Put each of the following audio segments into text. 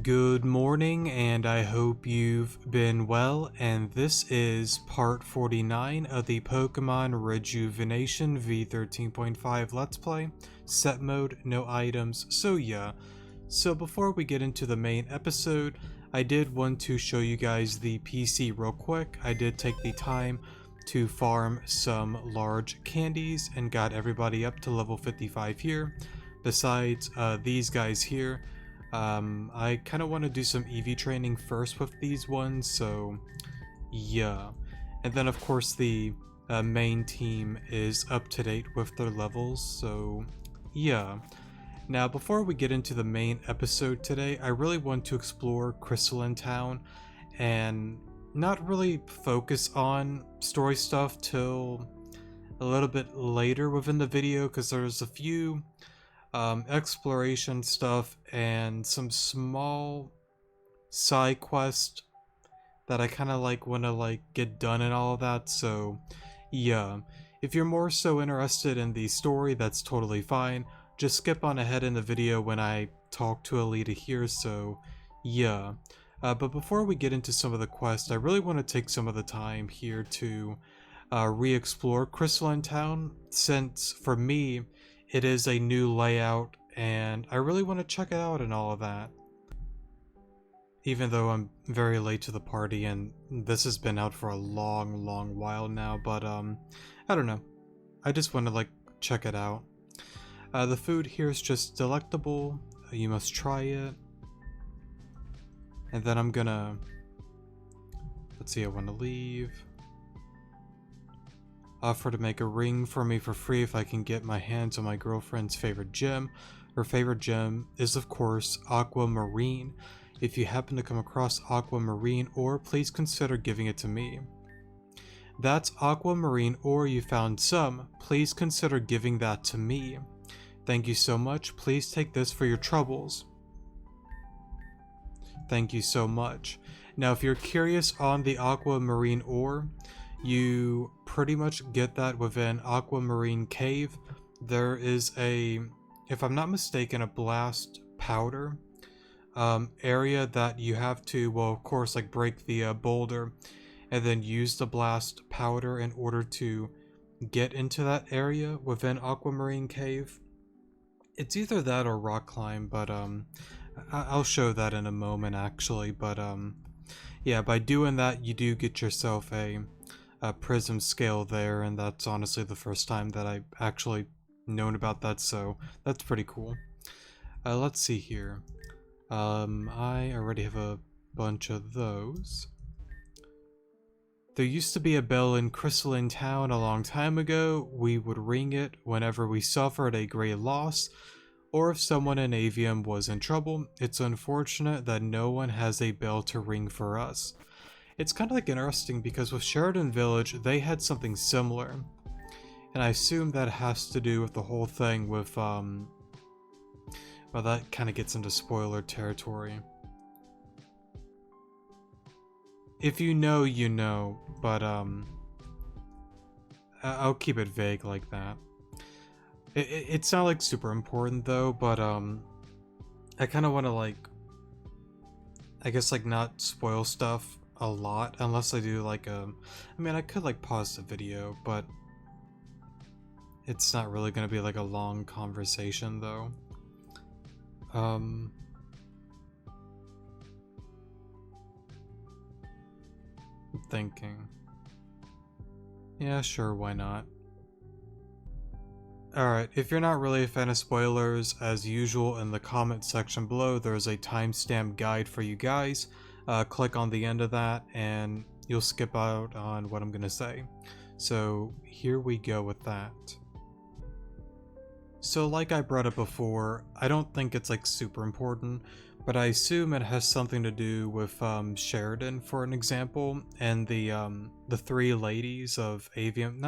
Good morning, and I hope you've been well, and this is part 49 of the Pokemon Rejuvenation V13.5 Let's Play, set mode, no items, so yeah. So before we get into the main episode, I did want to show you guys the PC real quick. I did take the time to farm some large candies and got everybody up to level 55 here. Besides these guys here, I kind of want to do some EV training first with these ones, so yeah. And then of course the main team is up to date with their levels, so yeah. Now before we get into the main episode today, I really want to explore Crystalline Town and not really focus on story stuff till a little bit later within the video, because there's a few exploration stuff and some small side quest that I kind of want to get done and all of that. So yeah, if you're more so interested in the story, that's totally fine. Just skip on ahead in the video when I talk to Alita here. So yeah, but before we get into some of the quests, I really want to take some of the time here to re-explore Crystalline Town, since for me it is a new layout and I really want to check it out and all of that. Even though I'm very late to the party and this has been out for a long while now, but I don't know. I just want to check it out. The food here is just delectable. You must try it. And then I'm gonna, let's see, I want to leave. Offer to make a ring for me for free if I can get my hands on my girlfriend's favorite gem. Her favorite gem is of course Aquamarine. If you happen to come across Aquamarine ore, please consider giving it to me. That's Aquamarine ore you found some. Please consider giving that to me. Thank you so much. Please take this for your troubles. Thank you so much. Now if you're curious on the Aquamarine ore, you pretty much get that within Aquamarine Cave. There is a, if I'm not mistaken, a blast powder area that you have to, well, of course, break the boulder and then use the blast powder in order to get into that area within Aquamarine Cave. It's either that or rock climb, but I'll show that in a moment actually. But yeah, by doing that you do get yourself a prism scale there, and that's honestly the first time that I actually known about that, so that's pretty cool. Let's see here. I already have a bunch of those. There used to be a bell in Crystalline Town a long time ago. We would ring it whenever we suffered a great loss, or if someone in Avium was in trouble. It's unfortunate that no one has a bell to ring for us. It's kind of interesting because with Sheridan Village, they had something similar. And I assume that has to do with the whole thing with, well, that kind of gets into spoiler territory. If you know, you know, but, I'll keep it vague like that. It's not, super important, though, but, I kind of want to, I guess, not spoil stuff a lot, unless I do I mean, I could pause the video, but it's not really gonna be a long conversation though. I'm thinking, yeah, sure, why not. Alright, if you're not really a fan of spoilers, as usual in the comment section below there's a timestamp guide for you guys. Click on the end of that and you'll skip out on what I'm gonna say. So here we go with that. So like I brought up before, I don't think it's super important, but I assume it has something to do with Sheridan, for an example, and the three ladies of Avium.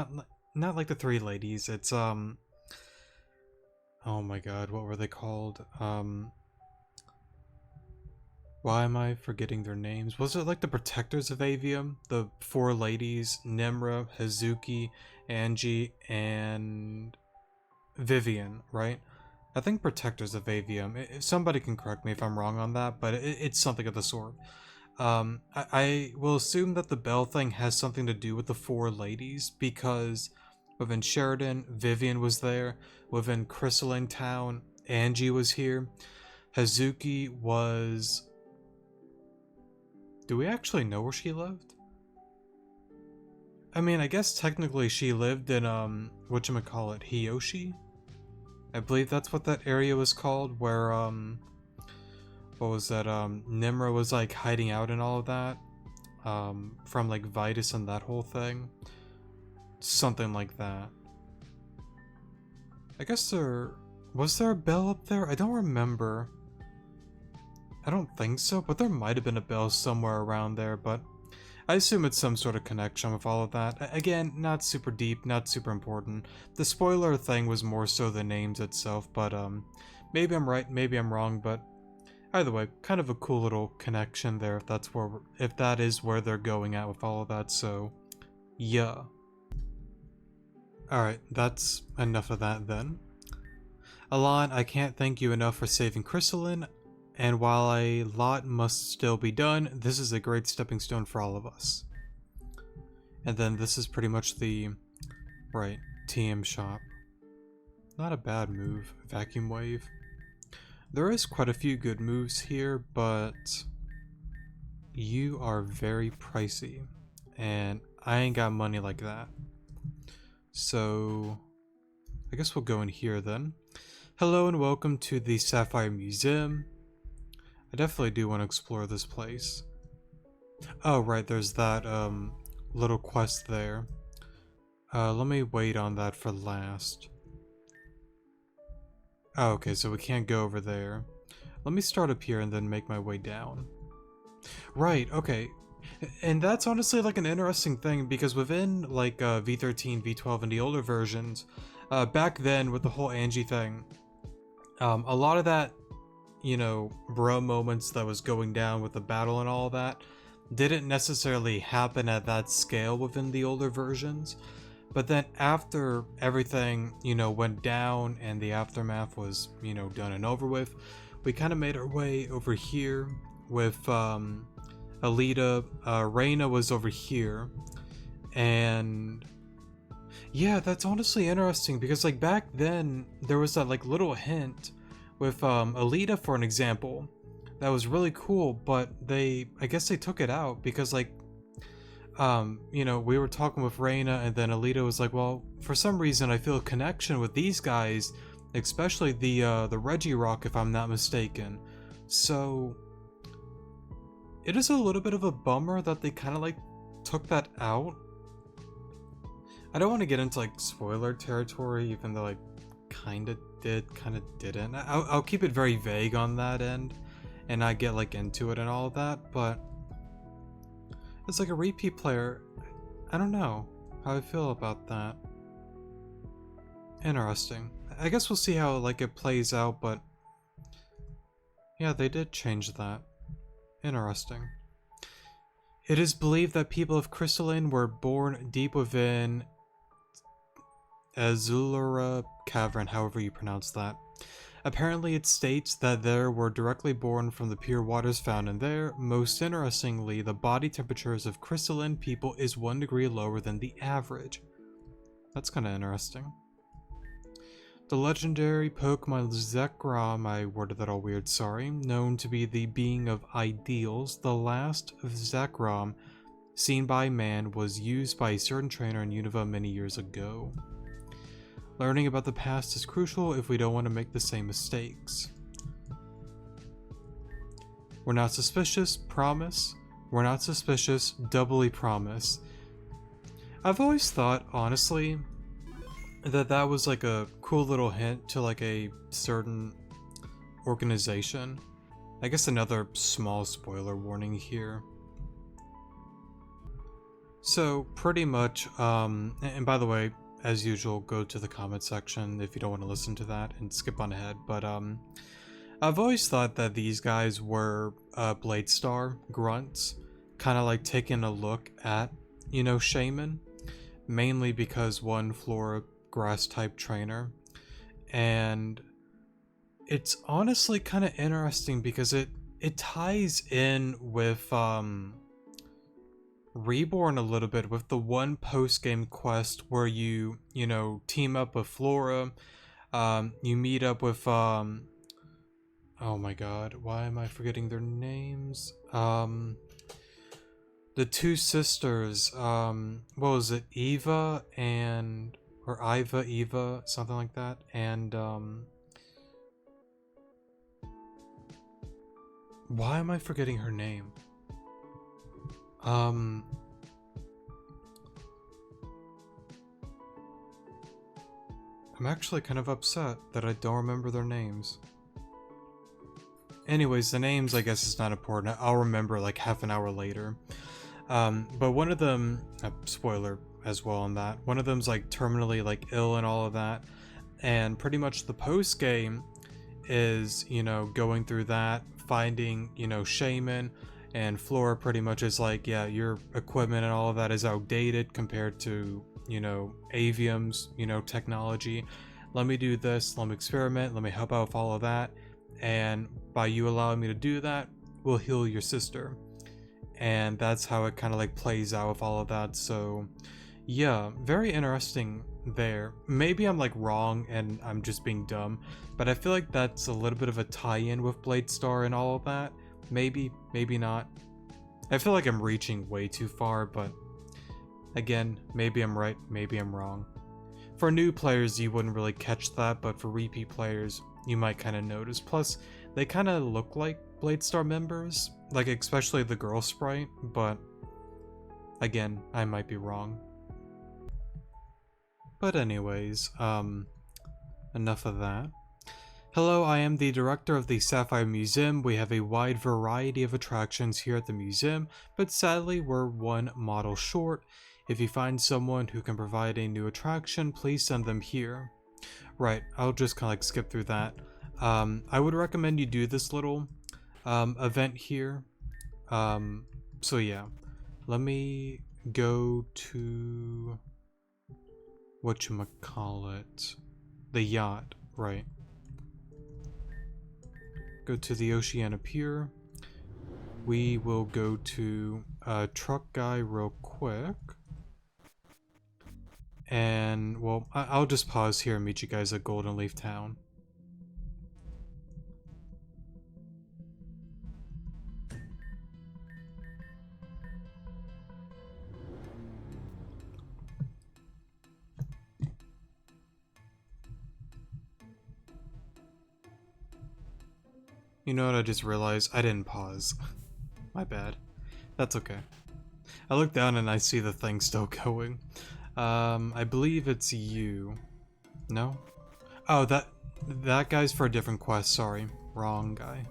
Not the three ladies, it's oh my god, what were they called? Why am I forgetting their names? Was it the Protectors of Avium? The four ladies, Nimra, Hazuki, Angie, and Vivian, right? I think Protectors of Avium. Somebody can correct me if I'm wrong on that, but it's something of the sort. I will assume that the bell thing has something to do with the four ladies, because within Sheridan, Vivian was there. Within Crystalline Town, Angie was here. Hazuki was... Do we actually know where she lived? I mean, I guess technically she lived in, whatchamacallit, Hiyoshi? I believe that's what that area was called, where, what was that, Nimra was, like, hiding out and all of that, from, like, Vitus and that whole thing. Something like that. I guess was there a bell up there? I don't remember. I don't think so, but there might have been a bell somewhere around there, but I assume it's some sort of connection with all of that. Again, not super deep, not super important. The spoiler thing was more so the names itself, but maybe I'm right, maybe I'm wrong, but either way, kind of a cool little connection there if that is where they're going at with all of that, so yeah. Alright, that's enough of that then. Alon, I can't thank you enough for saving Crystalline, and while a lot must still be done, this is a great stepping stone for all of us. And then this is pretty much the, right, TM shop. Not a bad move, vacuum wave. There is quite a few good moves here, but you are very pricey, and I ain't got money like that. So I guess we'll go in here then. Hello and welcome to the Sapphire Museum. I definitely do want to explore this place. Oh right, there's that little quest there. Let me wait on that for last. Oh, okay, so we can't go over there. Let me start up here and then make my way down. Right, okay. And that's honestly like an interesting thing, because within like V13, V12 and the older versions, back then with the whole Angie thing, a lot of that, you know, bro moments that was going down with the battle and all that didn't necessarily happen at that scale within the older versions. But then after everything, you know, went down and the aftermath was, you know, done and over with, we kind of made our way over here with Alita. Reina was over here, and yeah, that's honestly interesting, because like back then there was that like little hint with Alita, for an example, that was really cool, but I guess they took it out because like you know, we were talking with Reina, and then Alita was like, well, for some reason I feel a connection with these guys, especially the Reggie Rock, if I'm not mistaken. So it is a little bit of a bummer that they kind of like took that out. I don't want to get into like spoiler territory, even though I kind of did, kind of didn't. I'll keep it very vague on that end and not get like into it and all of that, but it's like a repeat player. I don't know how I feel about that. Interesting. I guess we'll see how like it plays out, but yeah, they did change that. Interesting. It is believed that people of Crystalline were born deep within Azulura Cavern, however you pronounce that. Apparently it states that they were directly born from the pure waters found in there. Most interestingly, the body temperatures of Crystalline people is 1 degree lower than the average. That's kind of interesting. The legendary Pokemon Zekrom, I worded that all weird, sorry, known to be the being of ideals, the last of Zekrom seen by man, was used by a certain trainer in Unova many years ago. Learning about the past is crucial if we don't want to make the same mistakes. We're not suspicious, promise. We're not suspicious, doubly promise. I've always thought, honestly, that was like a cool little hint to like a certain organization. I guess another small spoiler warning here. So pretty much, and by the way, as usual, go to the comment section if you don't want to listen to that and skip on ahead, but I've always thought that these guys were Blade Star grunts, kind of like taking a look at, you know, Shaman, mainly because one Flora grass type trainer, and it's honestly kind of interesting because it ties in with Reborn a little bit, with the one post-game quest where you know, team up with Flora. You meet up with oh my god, why am I forgetting their names? The two sisters, what was it, Eva and, or Eva, something like that, and why am I forgetting her name? I'm actually kind of upset that I don't remember their names. Anyways, the names, I guess, is not important. I'll remember like half an hour later. But one of them, spoiler as well on that, one of them's like terminally like ill and all of that. And pretty much the post game is, you know, going through that, finding, you know, Shaman, and Flora pretty much is like, yeah, your equipment and all of that is outdated compared to, you know, Avium's, you know, technology. Let me do this, let me experiment, let me help out with all of that. And by you allowing me to do that, we'll heal your sister. And that's how it kind of like plays out with all of that. So yeah, very interesting there. Maybe I'm like wrong and I'm just being dumb, but I feel like that's a little bit of a tie-in with Bladestar and all of that. Maybe, maybe not. I feel like I'm reaching way too far, but again, maybe I'm right, maybe I'm wrong. For new players, you wouldn't really catch that, but for repeat players, you might kind of notice. Plus, they kind of look like Bladestar members, like especially the girl sprite, but again, I might be wrong. But anyways, enough of that. Hello, I am the director of the Sapphire Museum. We have a wide variety of attractions here at the museum, but sadly we're one model short. If you find someone who can provide a new attraction, please send them here. Right, I'll just kind of like skip through that. I would recommend you do this little event here. So yeah, let me go to whatchamacallit, the yacht, right. Go to the Oceana Pier. We will go to Truck Guy real quick. And, well, I'll just pause here and meet you guys at Golden Leaf Town. You know what, I just realized I didn't pause. My bad. That's okay. I look down and I see the thing still going. I believe it's you. No? Oh, that guy's for a different quest, sorry. Wrong guy.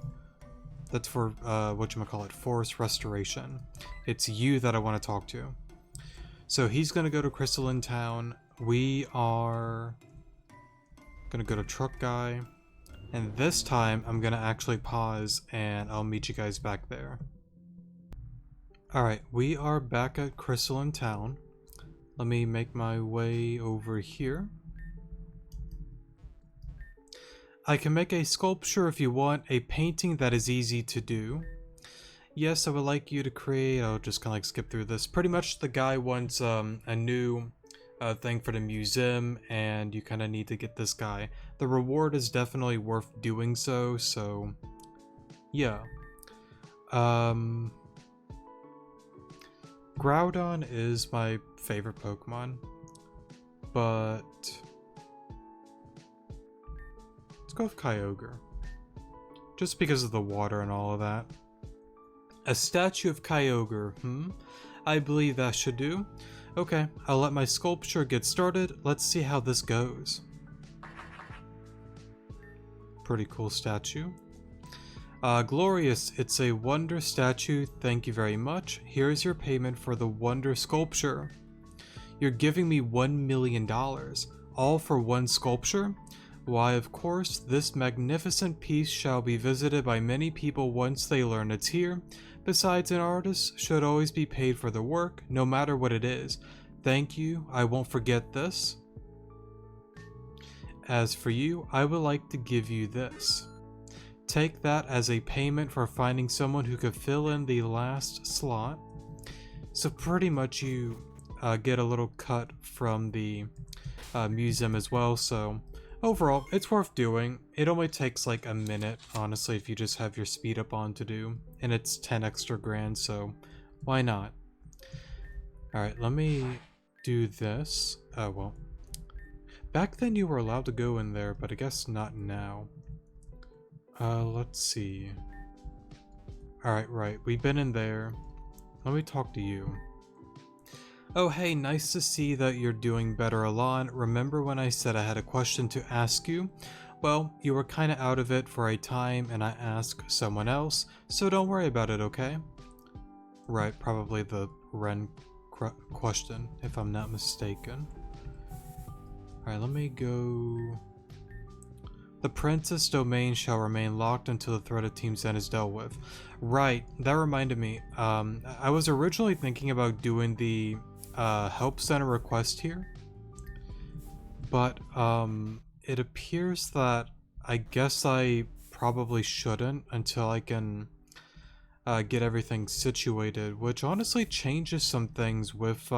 That's for, whatchamacallit, Forest Restoration. It's you that I want to talk to. So he's gonna go to Crystalline Town. We are gonna go to Truck Guy. And this time, I'm gonna actually pause and I'll meet you guys back there. Alright, we are back at Crystalline Town. Let me make my way over here. I can make a sculpture if you want, a painting that is easy to do. Yes, I would like you to create, I'll just kind of like skip through this. Pretty much the guy wants a new thing for the museum, and you kind of need to get this guy. The reward is definitely worth doing so, yeah. Groudon is my favorite Pokemon, but let's go with Kyogre. Just because of the water and all of that. A statue of Kyogre, I believe that should do. Okay, I'll let my sculpture get started. Let's see how this goes. Pretty cool statue. Glorious, it's a wonder statue, thank you very much. Here's your payment for the wonder sculpture. You're giving me $1 million, all for one sculpture? Why, of course, this magnificent piece shall be visited by many people once they learn it's here. Besides, an artist should always be paid for their work, no matter what it is. Thank you, I won't forget this. As for you, I would like to give you this. Take that as a payment for finding someone who could fill in the last slot. So pretty much you get a little cut from the museum as well, so overall it's worth doing. It only takes like a minute, honestly, if you just have your speed up on to do, and it's 10 extra grand, so why not? Alright, let me do this. Oh well, back then you were allowed to go in there, but I guess not now. Let's see. Alright, right, we've been in there. Let me talk to you. Oh hey, nice to see that you're doing better, Alon. Remember when I said I had a question to ask you? Well, you were kinda out of it for a time and I asked someone else, so don't worry about it, okay? Right, probably the Ren question, if I'm not mistaken. Alright, let me go... The Princess Domain shall remain locked until the threat of Team Zen is dealt with. Right, that reminded me. I was originally thinking about doing the help center request here, but it appears that I guess I probably shouldn't until I can get everything situated, which honestly changes some things with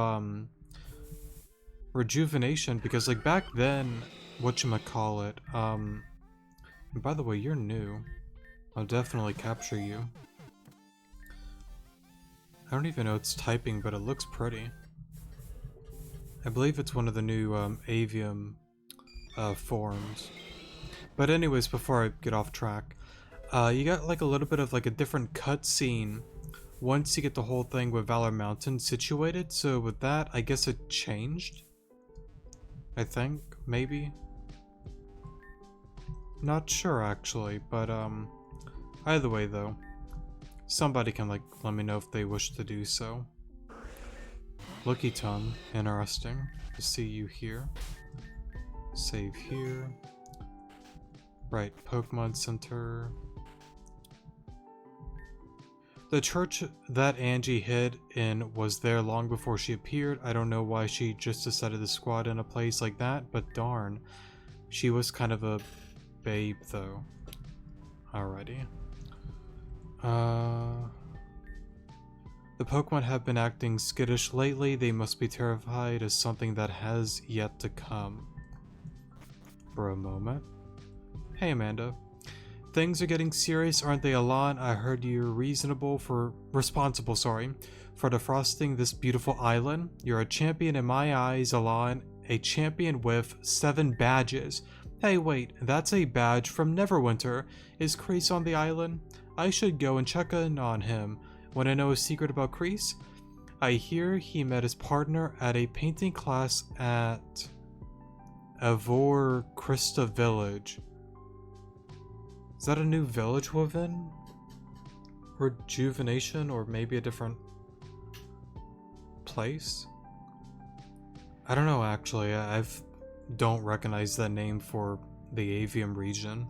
Rejuvenation, because like back then, whatchamacallit, and by the way, you're new. I'll definitely capture you. I don't even know it's typing, but it looks pretty. I believe it's one of the new Avium forms. But anyways, before I get off track, you got like a little bit of like a different cutscene once you get the whole thing with Valor Mountain situated. So with that, I guess it changed. I think, maybe. Not sure actually, but either way though, somebody can like let me know if they wish to do so. Looky ton, interesting to see you here. Save here. Right, Pokemon Center. The church that Angie hid in was there long before she appeared. I don't know why she just decided to squat in a place like that, but darn. She was kind of a babe though. Alrighty. The Pokemon have been acting skittish lately. They must be terrified of something that has yet to come. For a moment. Hey Amanda. Things are getting serious, aren't they, Alon? I heard you're responsible for defrosting this beautiful island. You're a champion in my eyes, Alon. A champion with 7 badges. Hey wait, that's a badge from Neverwinter. Is Kreese on the island? I should go and check in on him. Want to know a secret about Kreese? I hear he met his partner at a painting class at Avor Krista Village. Is that a new village within Rejuvenation, or maybe a different place? I don't know actually. Don't recognize that name for the Avium region.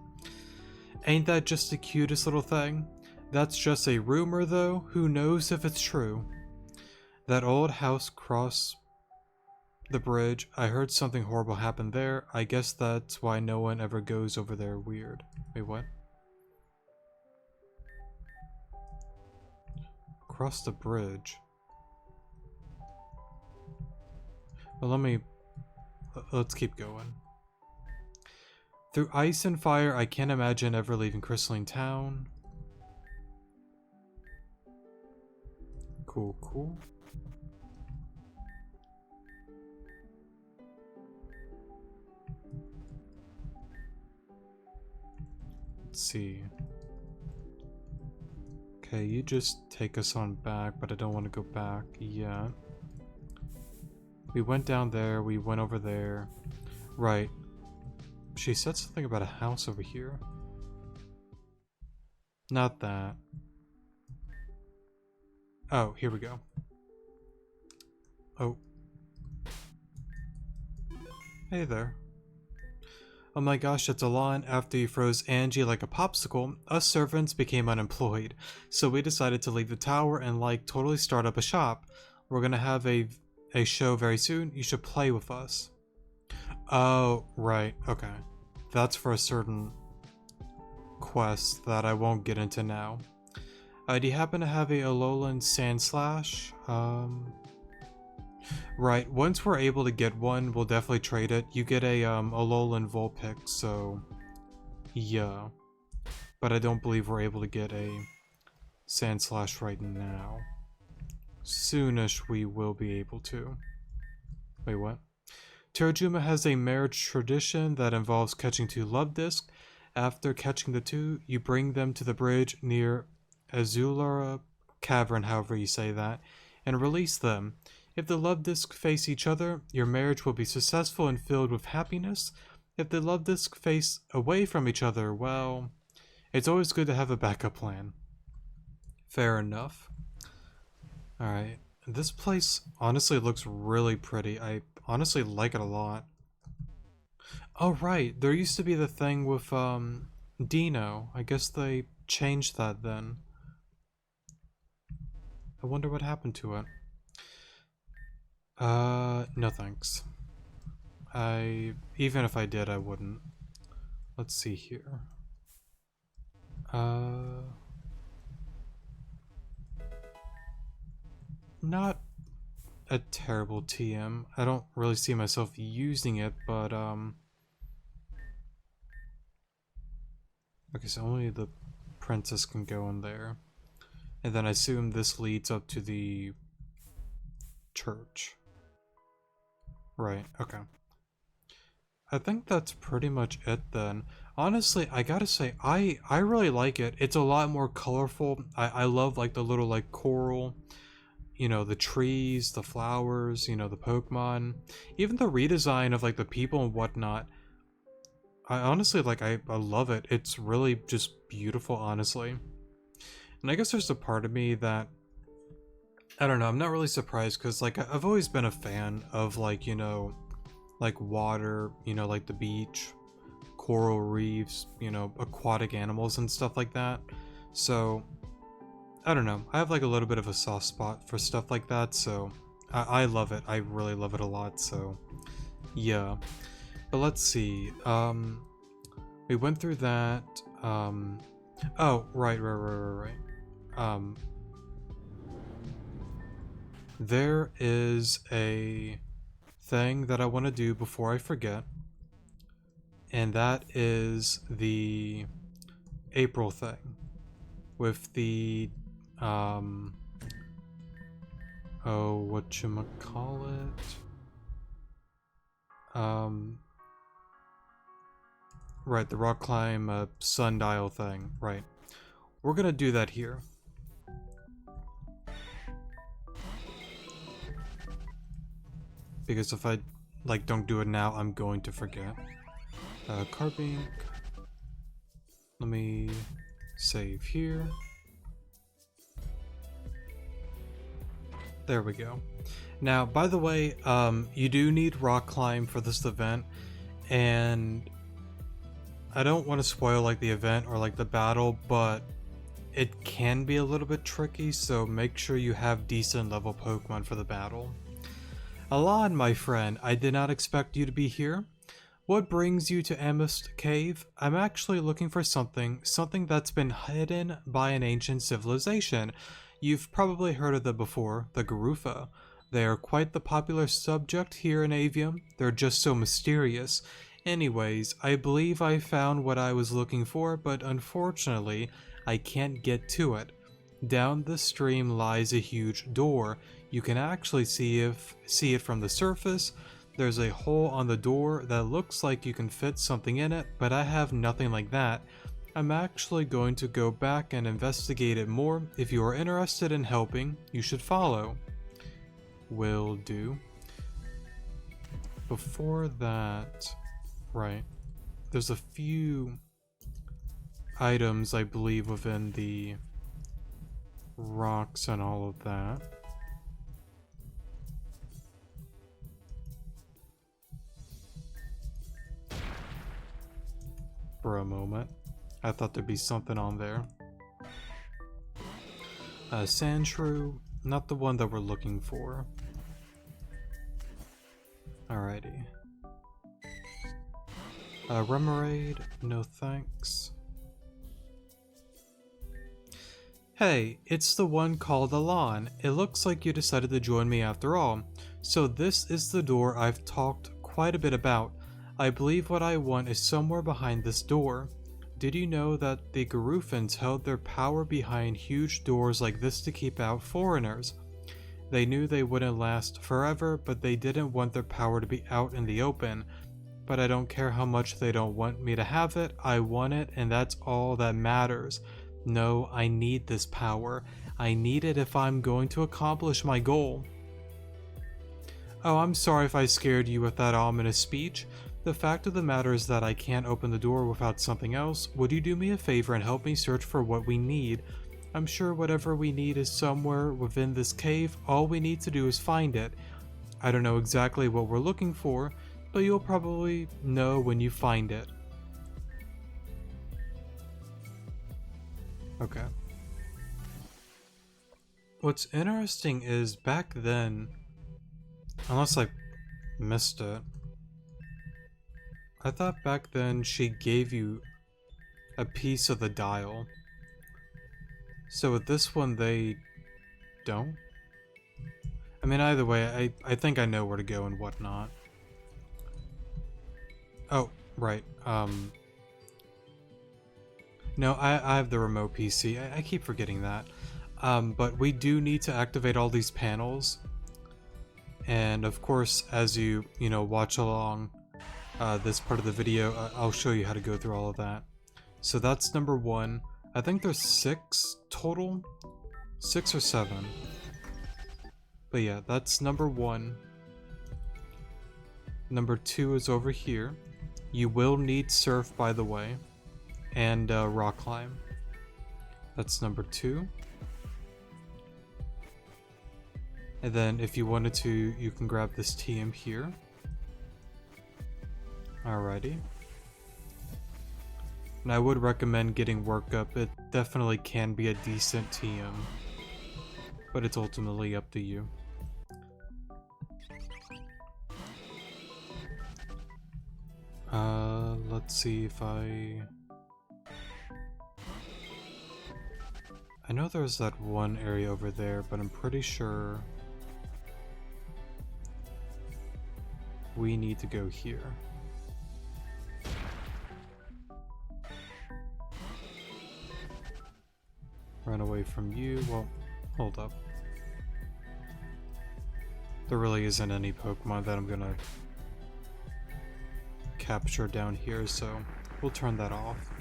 Ain't that just the cutest little thing? That's just a rumor though, who knows if it's true. That old house across the bridge, I heard something horrible happened there. I guess that's why no one ever goes over there. Weird. Wait, what? Across the bridge. Well, let's keep going. Through ice and fire, I can't imagine ever leaving Crystalline Town. Cool, cool. Let's see. Okay, you just take us on back, but I don't want to go back yet. We went down there, we went over there. Right. She said something about a house over here. Not that. Oh, here we go. Oh. Hey there. Oh my gosh, that's Alon. After you froze Angie like a popsicle, us servants became unemployed. So we decided to leave the tower and like totally start up a shop. We're gonna have a show very soon. You should play with us. Oh, right, okay. That's for a certain quest that I won't get into now. Do you happen to have a Alolan Sand Slash? Right, once we're able to get one, we'll definitely trade it. You get a Alolan Vulpix, so yeah. But I don't believe we're able to get a Sand Slash right now. Soonish we will be able to. Wait, what? Terajuma has a marriage tradition that involves catching 2 love discs. After catching the 2, you bring them to the bridge near Azulara Cavern, however you say that, and release them. If the love discs face each other, your marriage will be successful and filled with happiness. If the love discs face away from each other, well, it's always good to have a backup plan. Fair enough. Alright, this place honestly looks really pretty. I honestly like it a lot. Oh right, there used to be the thing with Dino. I guess they changed that then. I wonder what happened to it. No thanks. Even if I did, I wouldn't. Let's see here. Not a terrible TM. I don't really see myself using it, but okay, so only the princess can go in there. And then I assume this leads up to the church. Right, okay. I think that's pretty much it then. Honestly, I gotta say, I really like it. It's a lot more colorful. I love like the little like coral, you know, the trees, the flowers, you know, the Pokemon. Even the redesign of like the people and whatnot. I honestly like, I love it. It's really just beautiful, honestly. And I guess there's a part of me that, I don't know, I'm not really surprised because like I've always been a fan of like, you know, like water, you know, like the beach, coral reefs, you know, aquatic animals and stuff like that. So, I don't know, I have like a little bit of a soft spot for stuff like that, so I love it. I really love it a lot, so yeah. But let's see, we went through that, oh, right. There is a thing that I want to do before I forget, and that is the April thing with the oh, whatchamacallit, right, the rock climb sundial thing, right. We're gonna do that here. Because if I, like, don't do it now, I'm going to forget. Carbink. Let me save here. There we go. Now, by the way, you do need rock climb for this event, and I don't want to spoil, like, the event or, like, the battle, but it can be a little bit tricky, so make sure you have decent level Pokemon for the battle. Alon, my friend, I did not expect you to be here. What brings you to Amist Cave? I'm actually looking for something that's been hidden by an ancient civilization. You've probably heard of them before, the Garufa. They are quite the popular subject here in Avium. They're just so mysterious. Anyways, I believe I found what I was looking for, but unfortunately, I can't get to it. Down the stream lies a huge door. You can actually see it from the surface. There's a hole on the door that looks like you can fit something in it, but I have nothing like that. I'm actually going to go back and investigate it more. If you are interested in helping, you should follow. Will do. Before that, right, there's a few items I believe within the rocks and all of that. For a moment, I thought there'd be something on there. Sandshrew, not the one that we're looking for. Alrighty. Remoraid, no thanks. Hey, it's the one called Alon. It looks like you decided to join me after all. So this is the door I've talked quite a bit about. I believe what I want is somewhere behind this door. Did you know that the Garufans held their power behind huge doors like this to keep out foreigners? They knew they wouldn't last forever, but they didn't want their power to be out in the open. But I don't care how much they don't want me to have it, I want it, and that's all that matters. No, I need this power. I need it if I'm going to accomplish my goal. Oh, I'm sorry if I scared you with that ominous speech. The fact of the matter is that I can't open the door without something else. Would you do me a favor and help me search for what we need? I'm sure whatever we need is somewhere within this cave. All we need to do is find it. I don't know exactly what we're looking for, but you'll probably know when you find it. Okay. What's interesting is back then, unless I missed it, I thought back then she gave you a piece of the dial. So with this one they don't? I mean, either way, I think I know where to go and whatnot. Oh, right. No, I have the remote PC. I keep forgetting that. But we do need to activate all these panels. And of course, as you watch along this part of the video, I'll show you how to go through all of that. So that's number 1. I think there's 6 total. 6 or 7. But yeah, that's number 1. Number 2 is over here. You will need surf, by the way. And rock climb. That's number 2. And then if you wanted to, you can grab this TM here. Alrighty. And I would recommend getting workup. It definitely can be a decent TM. But it's ultimately up to you. Let's see if I know there's that one area over there, but I'm pretty sure we need to go here. Run away from you. Well, hold up. There really isn't any Pokemon that I'm gonna capture down here, so we'll turn that off.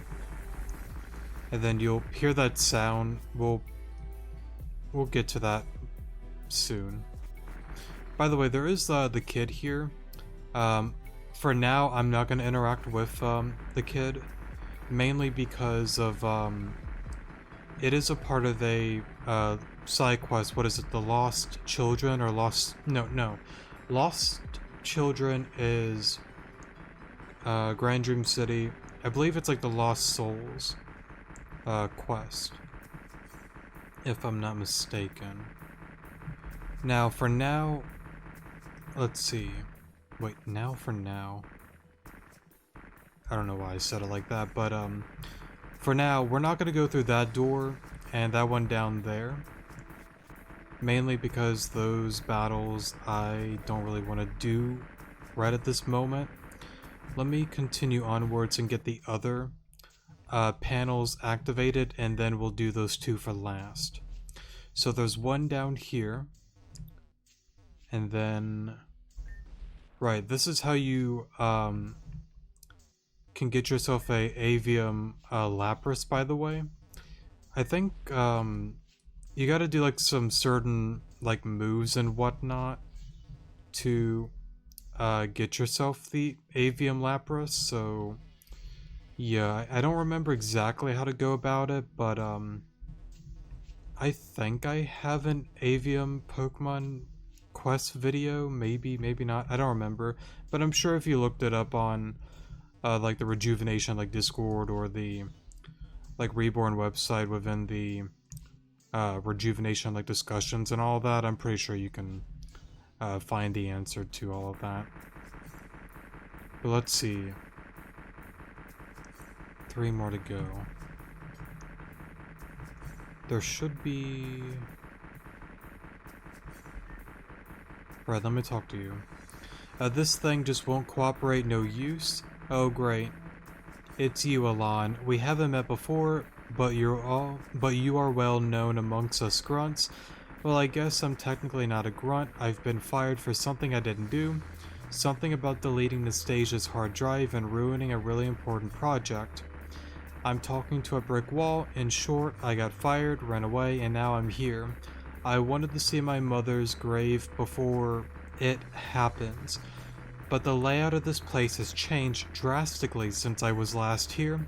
And then you'll hear that sound. We'll get to that soon. By the way, there is the kid here. For now, I'm not going to interact with the kid, mainly because of it is a part of a side quest. What is it? The Lost Children or Lost? No. Lost Children is Grand Dream City. I believe it's like the Lost Souls quest, if I'm not mistaken. Now, for now, let's see. Wait, now for now. I don't know why I said it like that, but for now, we're not going to go through that door and that one down there. Mainly because those battles I don't really want to do right at this moment. Let me continue onwards and get the other panels activated, and then we'll do those 2 for last. So there's one down here, and then right, this is how you can get yourself a Avium Lapras, by the way. I think you gotta do like some certain like moves and whatnot to get yourself the Avium Lapras, so yeah, I don't remember exactly how to go about it, but I think I have an Avium Pokemon quest video, maybe not, I don't remember, but I'm sure if you looked it up on like the Rejuvenation like Discord or the like Reborn website within the Rejuvenation like discussions and all that, I'm pretty sure you can find the answer to all of that. But let's see. 3 more to go. There should be... Right, let me talk to you. This thing just won't cooperate, no use? Oh great. It's you, Alon. We haven't met before, but you are well known amongst us grunts. Well, I guess I'm technically not a grunt. I've been fired for something I didn't do. Something about deleting the stage's hard drive and ruining a really important project. I'm talking to a brick wall. In short, I got fired, ran away, and now I'm here. I wanted to see my mother's grave before it happens. But the layout of this place has changed drastically since I was last here.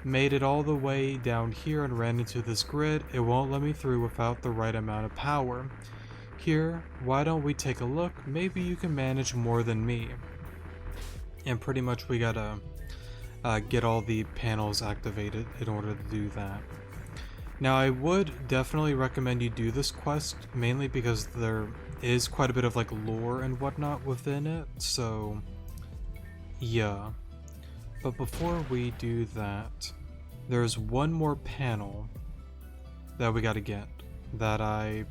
Made it all the way down here and ran into this grid. It won't let me through without the right amount of power. Here, why don't we take a look? Maybe you can manage more than me. And pretty much we gotta get all the panels activated in order to do that. Now I would definitely recommend you do this quest, mainly because there is quite a bit of like lore and whatnot within it, so yeah. But before we do that, there's one more panel that we gotta get that I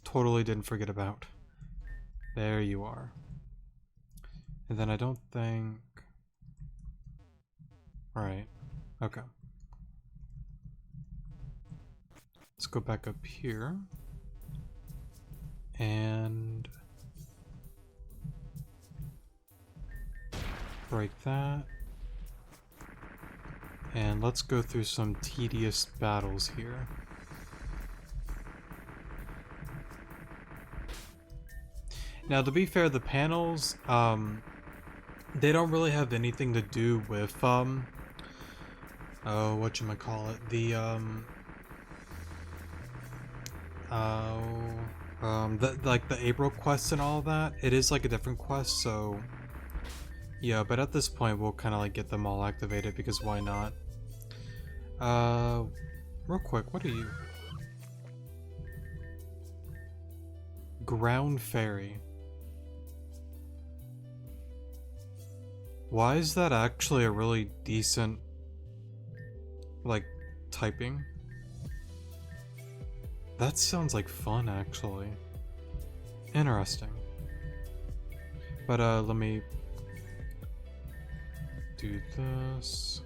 totally didn't forget about. There you are. And then I don't think... Right, okay. Let's go back up here. And break that. And let's go through some tedious battles here. Now, to be fair, the panels, they don't really have anything to do with, whatchamacallit, like the April quests and all that. It is like a different quest, so yeah, but at this point we'll kind of like get them all activated because why not? Real quick, what are you? Ground Fairy. Why is that actually a really decent, like, typing? That sounds like fun, actually. Interesting. But, let me do this.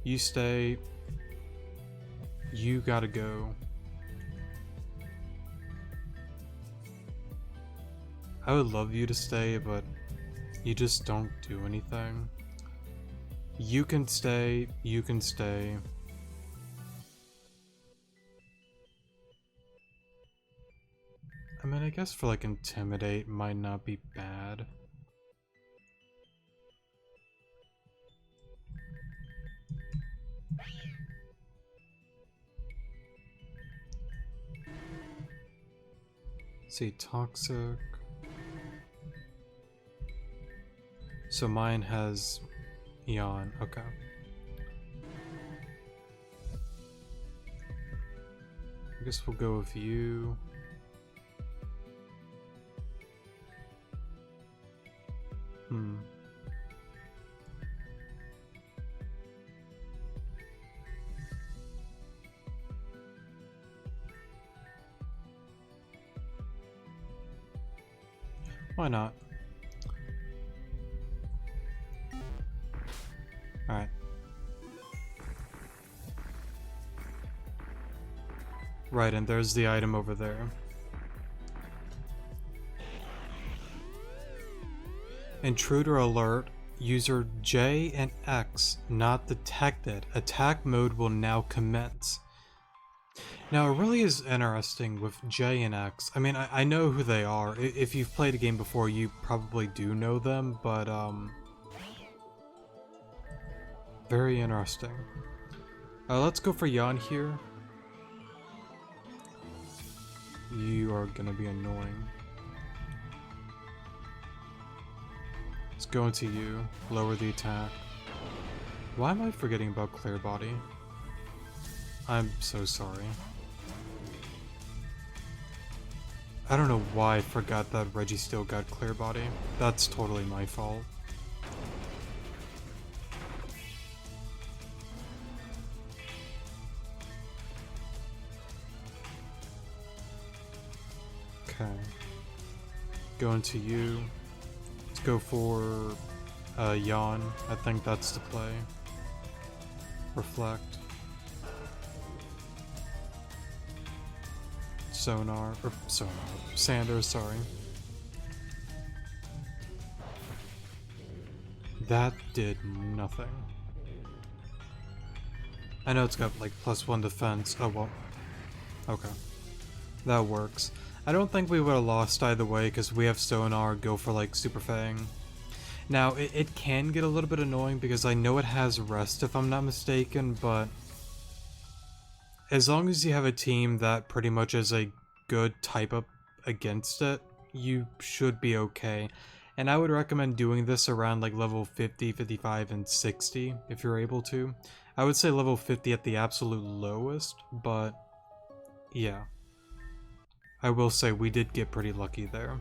You stay. You gotta go. I would love you to stay, but you just don't do anything. You can stay. You can stay. I mean, I guess for like intimidate might not be bad. Let's see, toxic. So mine has Eon, okay. I guess we'll go with you. Why not? Alright. Right, and there's the item over there. Intruder alert. User J and X not detected. Attack mode will now commence. Now, it really is interesting with J and X. I mean, I know who they are. If you've played a game before, you probably do know them, but, very interesting. Let's go for Jan here. You are gonna be annoying. Let's go into you. Lower the attack. Why am I forgetting about Clear Body? I'm so sorry. I don't know why I forgot that Reggie still got Clear Body. That's totally my fault. Okay. Go into you. Let's go for yawn. I think that's the play. Reflect. Sanders, sorry. That did nothing. I know it's got like +1 defense. Oh well. Okay. That works. I don't think we would have lost either way because we have Sonar go for like Super Fang. Now, it can get a little bit annoying because I know it has rest if I'm not mistaken, but as long as you have a team that pretty much is a good type up against it, you should be okay. And I would recommend doing this around like level 50, 55, and 60 if you're able to. I would say level 50 at the absolute lowest, but yeah. I will say we did get pretty lucky there.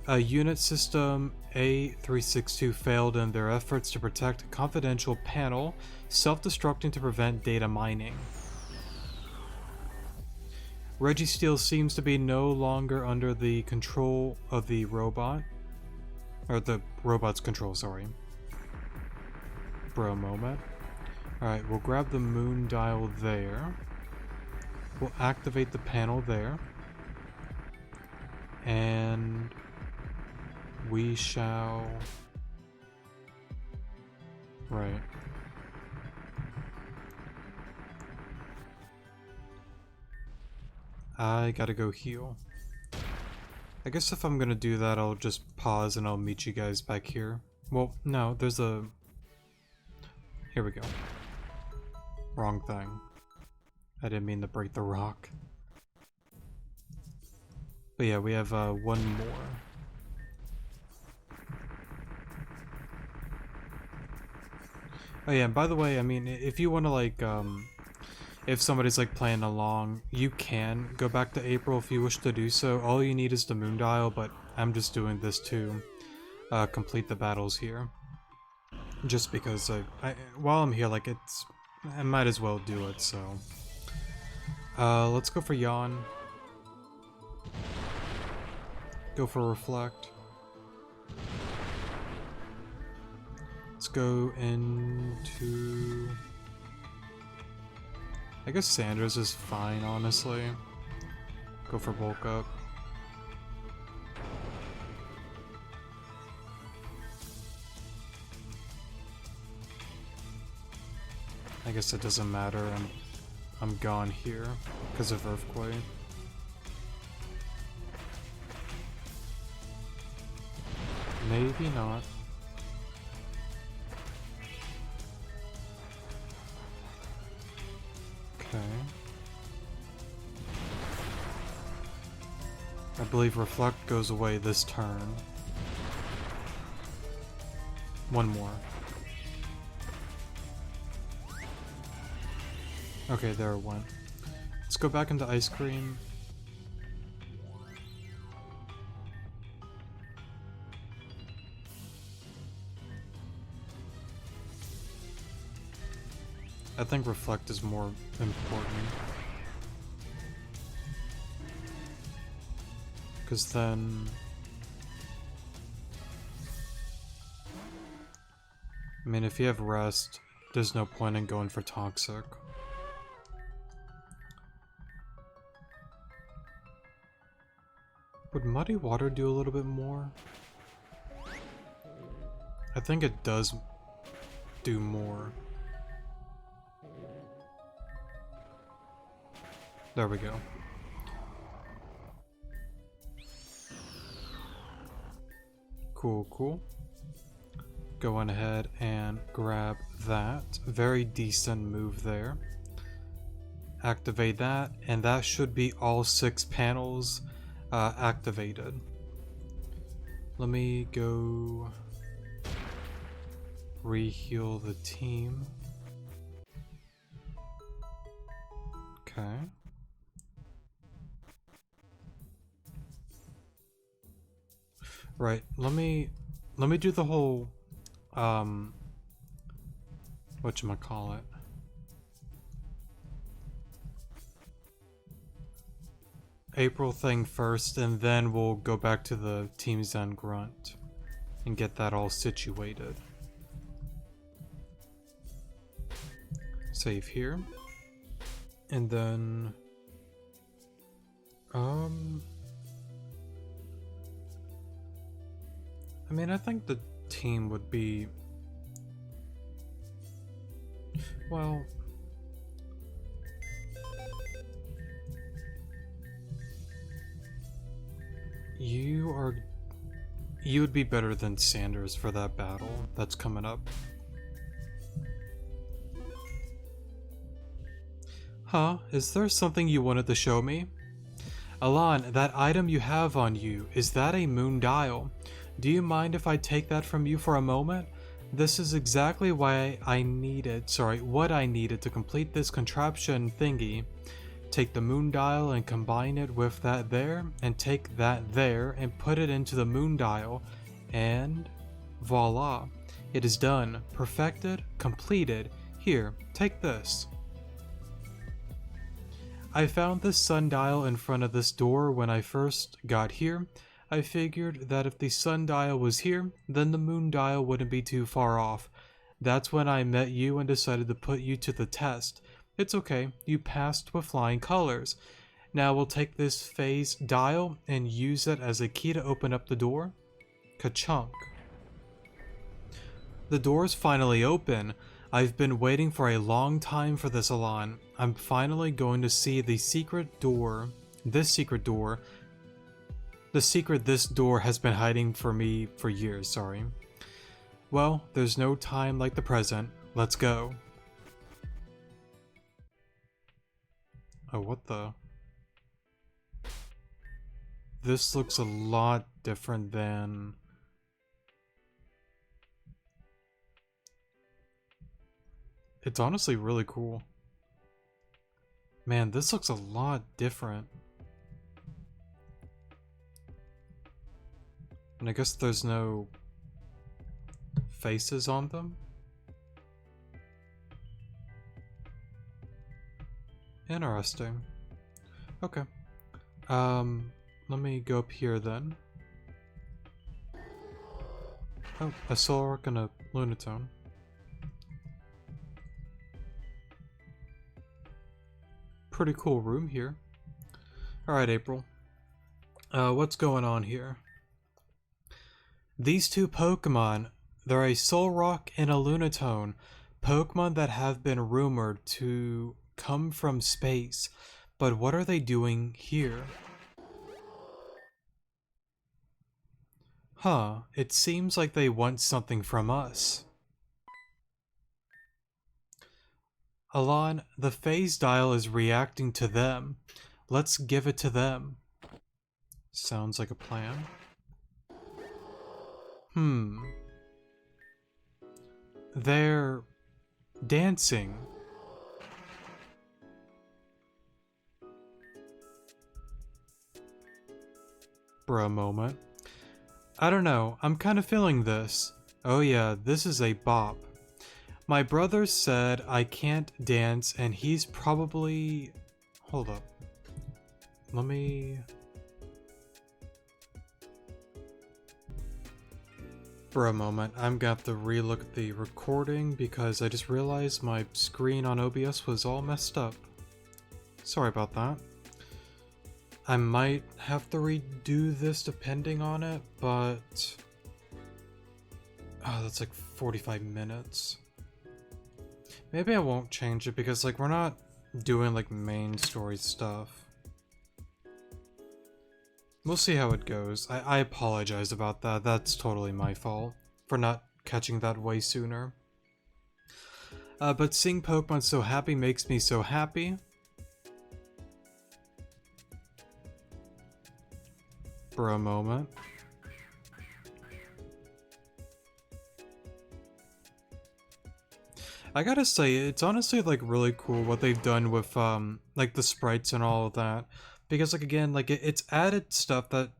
Unit system A362 failed in their efforts to protect confidential panel, self-destructing to prevent data mining. Registeel seems to be no longer under the control of the robot. Or the robot's control, sorry. Bro moment. Alright, we'll grab the moon dial there. We'll activate the panel there. And we shall... Right. I gotta go heal. I guess if I'm gonna do that, I'll just pause and I'll meet you guys back here. Well, no, there's a... Here we go. Wrong thing. I didn't mean to break the rock. But yeah, we have one more. Oh yeah, and by the way, I mean, if you want to like, if somebody's like playing along, you can go back to April if you wish to do so. All you need is the moon dial, but I'm just doing this to complete the battles here. Just because while I'm here, like I might as well do it, so. Let's go for yawn. Go for reflect. Let's go into... I guess Sanders is fine, honestly. Go for bulk up. I guess it doesn't matter, I'm gone here because of Earthquake. Maybe not. Okay. I believe Reflect goes away this turn. One more. Okay, there it went. Let's go back into Ice Cream. I think Reflect is more important. Because then... I mean, if you have Rest, there's no point in going for Toxic. Would Muddy Water do a little bit more? I think it does do more. There we go. Cool, cool. Go on ahead and grab that. Very decent move there. Activate that, and that should be all 6 panels activated. Let me go re-heal the team. Okay. Right, let me do the whole whatchamacallit. April thing first, and then we'll go back to the Team Zen Grunt and get that all situated. Save here. And then... I mean, I think the team would be... Well... You would be better than Sanders for that battle that's coming up. Huh? Is there something you wanted to show me? Alan, that item you have on you, is that a moon dial? Do you mind if I take that from you for a moment? This is exactly what I needed to complete this contraption thingy. Take the moon dial and combine it with that there, and take that there and put it into the moon dial, and voila. It is done, perfected, completed. Here, take this. I found this sundial in front of this door when I first got here. I figured that if the sundial was here, then the moon dial wouldn't be too far off. That's when I met you and decided to put you to the test. It's okay, you passed with flying colors. Now we'll take this phase dial and use it as a key to open up the door. Ka-chunk. The door's finally open. I've been waiting for a long time for this, Alan. I'm finally going to see the secret door. The secret this door has been hiding for me for years, sorry. Well, there's no time like the present. Let's go. Oh, what the? This looks a lot different than... It's honestly really cool. Man, this looks a lot different. And I guess there's no faces on them? Interesting. Okay. Let me go up here then. Oh, a Solrock and a Lunatone. Pretty cool room here. Alright, April. What's going on here? These two Pokemon, they're a Solrock and a Lunatone, Pokemon that have been rumored to come from space, but what are they doing here? Huh, it seems like they want something from us. Alan, the phase dial is reacting to them. Let's give it to them. Sounds like a plan. They're dancing. For a moment. I don't know, I'm kind of feeling this. Oh yeah, this is a bop. My brother said I can't dance and he's probably... Hold up. Let me... For a moment, I'm gonna have to relook at the recording because I just realized my screen on OBS was all messed up. Sorry about that. I might have to redo this depending on it, but... Oh, that's like 45 minutes. Maybe I won't change it because, like, we're not doing, like, main story stuff. We'll see how it goes. I apologize about that. That's totally my fault for not catching that way sooner. But seeing Pokemon so happy makes me so happy. For a moment. I gotta say, it's honestly, like, really cool what they've done with, like, the sprites and all of that. Because, like, again, like, it's added stuff that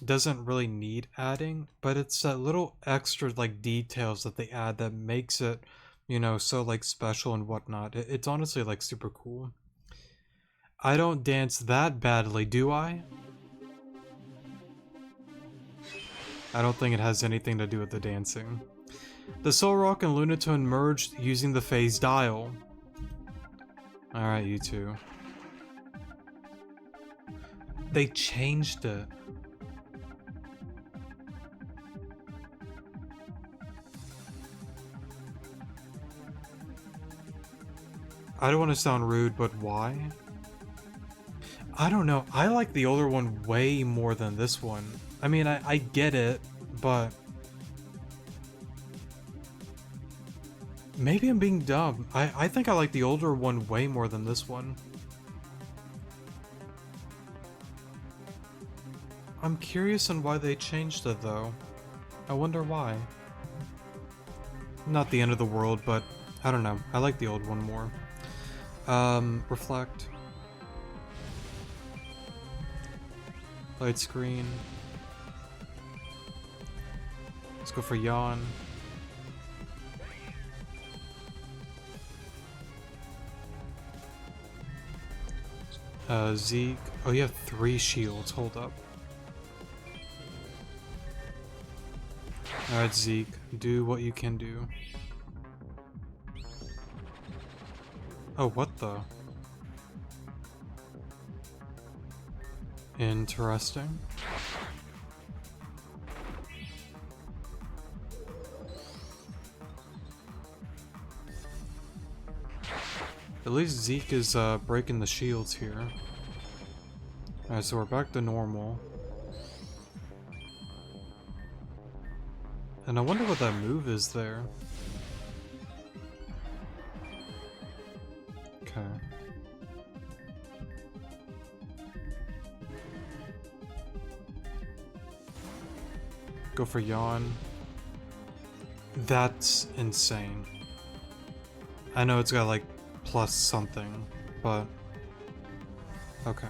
doesn't really need adding, but it's that little extra, like, details that they add that makes it, you know, so, like, special and whatnot. It's honestly, like, super cool. I don't dance that badly, do I? I don't think it has anything to do with the dancing. The Solrock and Lunatone merged using the phase dial. Alright, you two. They changed it. I don't want to sound rude, but why? I don't know. I like the older one way more than this one. I mean, I get it, but... maybe I'm being dumb. I think I like the older one way more than this one. I'm curious on why they changed it, though. I wonder why. Not the end of the world, but I don't know. I like the old one more. Reflect. Light screen. Let's go for yawn. Zeke. Oh, you have 3 shields. Hold up. Alright, Zeke. Do what you can do. Oh, what the? Interesting. At least Zeke is breaking the shields here. Alright, so we're back to normal. And I wonder what that move is there. Okay. Go for yawn. That's insane. I know it's got like plus something, but okay.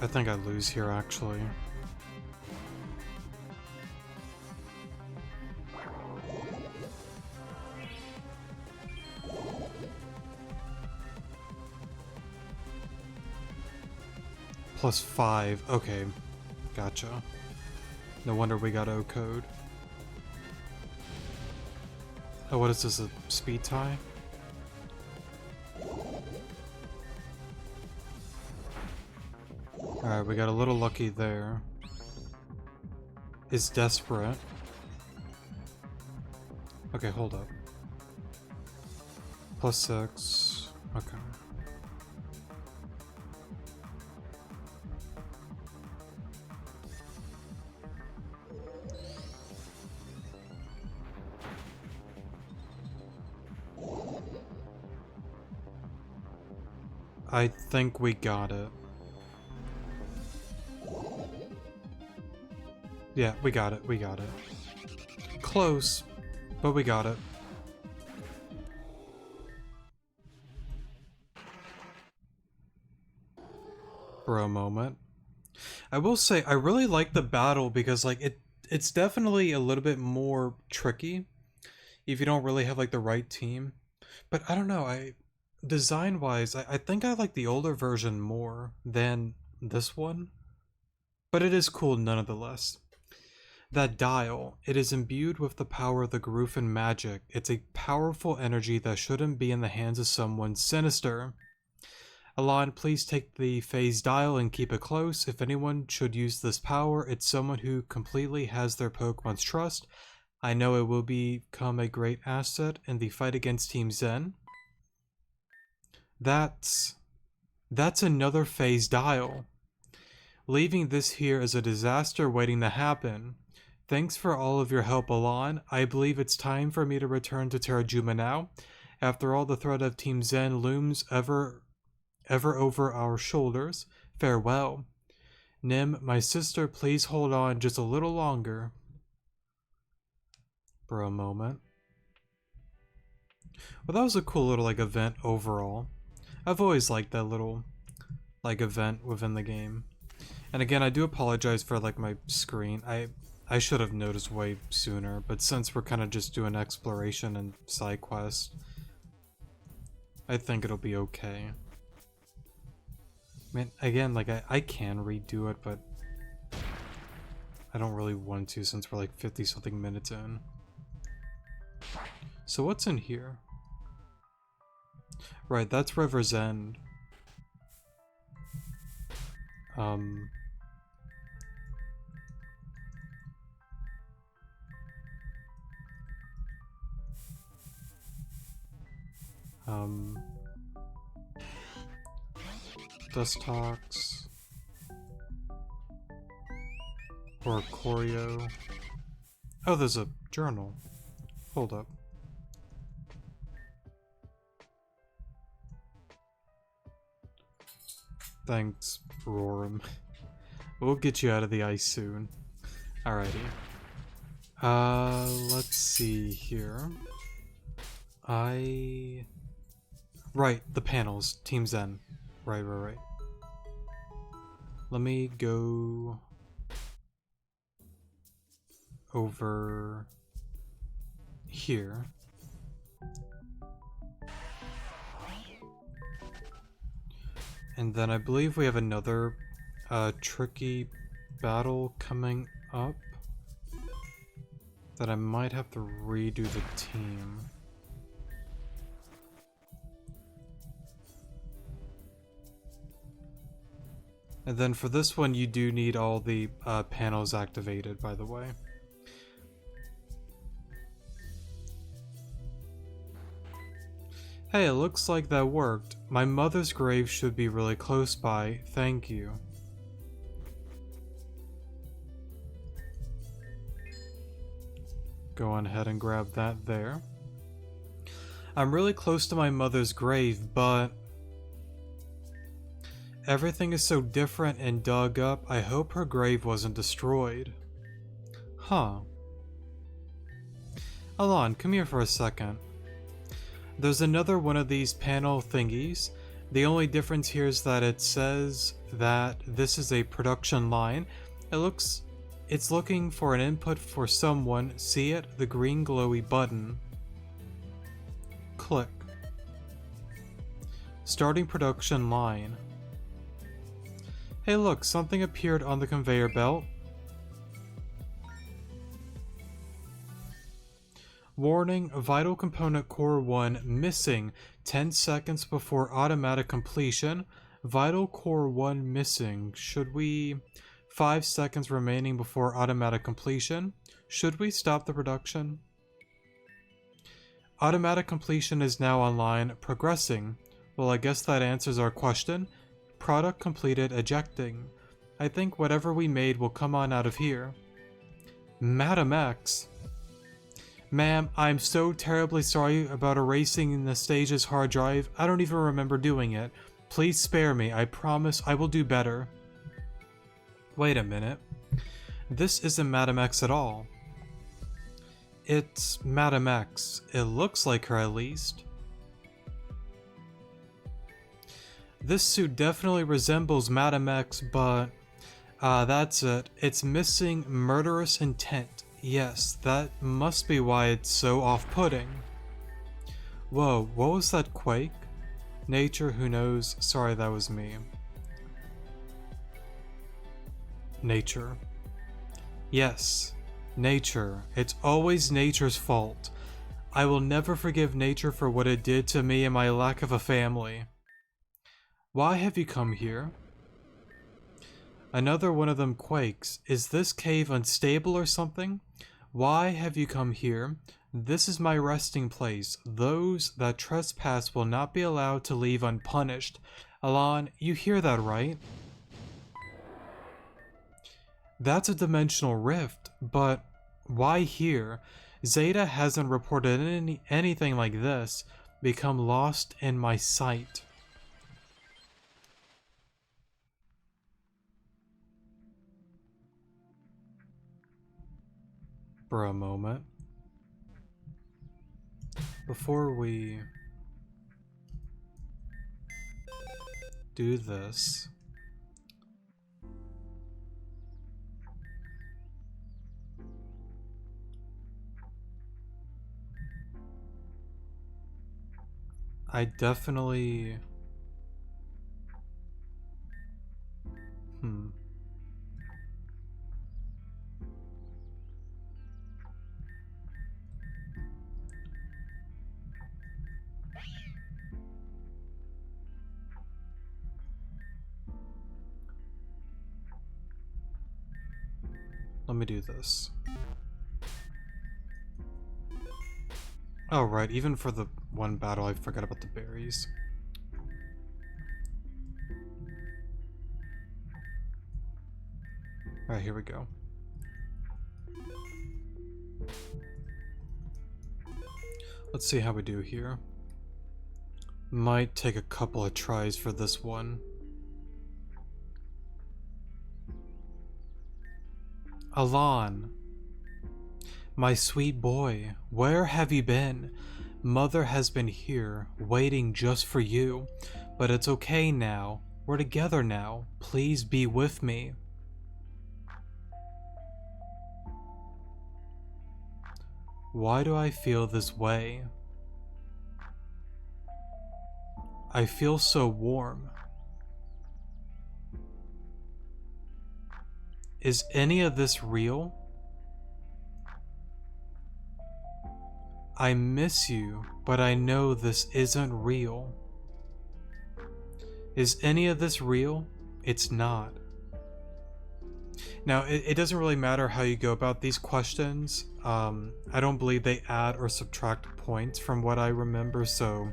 I think I lose here actually. Plus 5, okay. Gotcha. No wonder we got O code. Oh, what is this, a speed tie? Alright, we got a little lucky there. Is desperate. Okay, hold up. Plus 6. Okay. I think we got it. Yeah, we got it, we got it. Close, but we got it. For a moment. I will say, I really like the battle because like it's definitely a little bit more tricky if you don't really have like the right team. But I don't know, design-wise, I think I like the older version more than this one. But it is cool nonetheless. That dial, it is imbued with the power of the Garufan magic. It's a powerful energy that shouldn't be in the hands of someone sinister. Alon, please take the phase dial and keep it close. If anyone should use this power, it's someone who completely has their Pokemon's trust. I know it will become a great asset in the fight against Team Zen. That's another phase dial. Leaving this here is a disaster waiting to happen. Thanks for all of your help, Alon. I believe it's time for me to return to Terrajuma now. After all, the threat of Team Zen looms ever over our shoulders. Farewell. Nim, my sister, please hold on just a little longer. For a moment. Well, that was a cool little like event overall. I've always liked that little like event within the game. And again, I do apologize for like my screen. I should have noticed way sooner, but since we're kind of just doing exploration and side quest, I think it'll be okay. Man, again, like, I can redo it, but I don't really want to since we're like 50-something minutes in. So what's in here? Right, that's River's End. Um... Dust Talks. Or Choreo. Oh, there's a journal. Hold up. Thanks, Roram. We'll get you out of the ice soon. Alrighty. Let's see here. Right, the panels. Team Zen. Right. Let me go over here. And then I believe we have another tricky battle coming up that I might have to redo the team. And then for this one, you do need all the panels activated, by the way. Hey, it looks like that worked. My mother's grave should be really close by. Thank you. Go on ahead and grab that there. I'm really close to my mother's grave, but everything is so different and dug up, I hope her grave wasn't destroyed. Huh. Alon, come here for a second. There's another one of these panel thingies. The only difference here is that it says that this is a production line. It's looking for an input for someone. See it? The green glowy button. Click. Starting production line. Hey look, something appeared on the conveyor belt. Warning, vital component core 1 missing 10 seconds before automatic completion. Vital core 1 missing. Should we... 5 seconds remaining before automatic completion. Should we stop the production? Automatic completion is now online. Progressing. Well, I guess that answers our question. Product completed. Ejecting. I think whatever we made will come on out of here. Madam X. Ma'am, I'm so terribly sorry about erasing the stage's hard drive. I don't even remember doing it. Please spare me. I promise I will do better. Wait a minute. This isn't Madam X at all. It's Madam X. It looks like her at least. This suit definitely resembles Madam X, but that's it. It's missing murderous intent. Yes, that must be why it's so off-putting. Whoa, what was that quake? Nature, who knows? Sorry, that was me. Nature. Yes, nature. It's always nature's fault. I will never forgive nature for what it did to me and my lack of a family. Why have you come here? Another one of them quakes. Is this cave unstable or something? Why have you come here? This is my resting place. Those that trespass will not be allowed to leave unpunished. Alon, you hear that, right? That's a dimensional rift, but why here? Zeta hasn't reported anything like this. Become lost in my sight. For a moment. Before we do this, I definitely... Let me do this. Oh, right, even for the one battle, I forgot about the berries. Alright, here we go. Let's see how we do here. Might take a couple of tries for this one. Alon, my sweet boy, where have you been? Mother has been here, waiting just for you. But it's okay now. We're together now. Please be with me. Why do I feel this way? I feel so warm. Is any of this real? I miss you, but I know this isn't real. Is any of this real? It's not. Now, it doesn't really matter how you go about these questions. I don't believe they add or subtract points from what I remember, so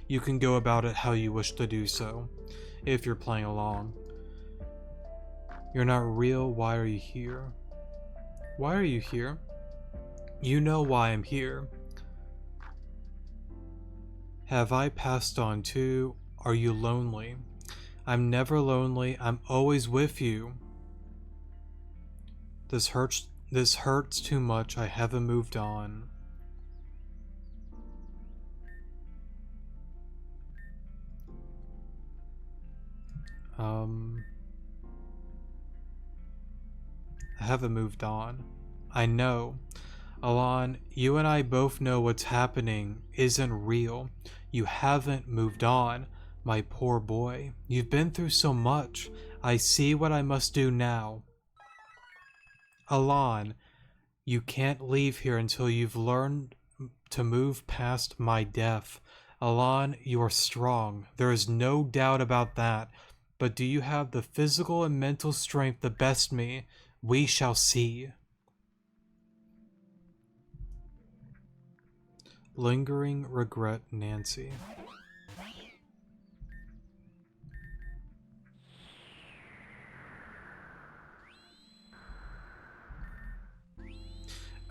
you can go about it how you wish to do so, if you're playing along. You're not real, why are you here? Why are you here? You know why I'm here. Have I passed on too? Are you lonely? I'm never lonely, I'm always with you. This hurts too much, I haven't moved on. I haven't moved on. I know. Alon, you and I both know what's happening isn't real. You haven't moved on, my poor boy. You've been through so much. I see what I must do now. Alon, you can't leave here until you've learned to move past my death. Alon, you are strong. There is no doubt about that. But do you have the physical and mental strength to best me? We shall see. Lingering regret, Nancy.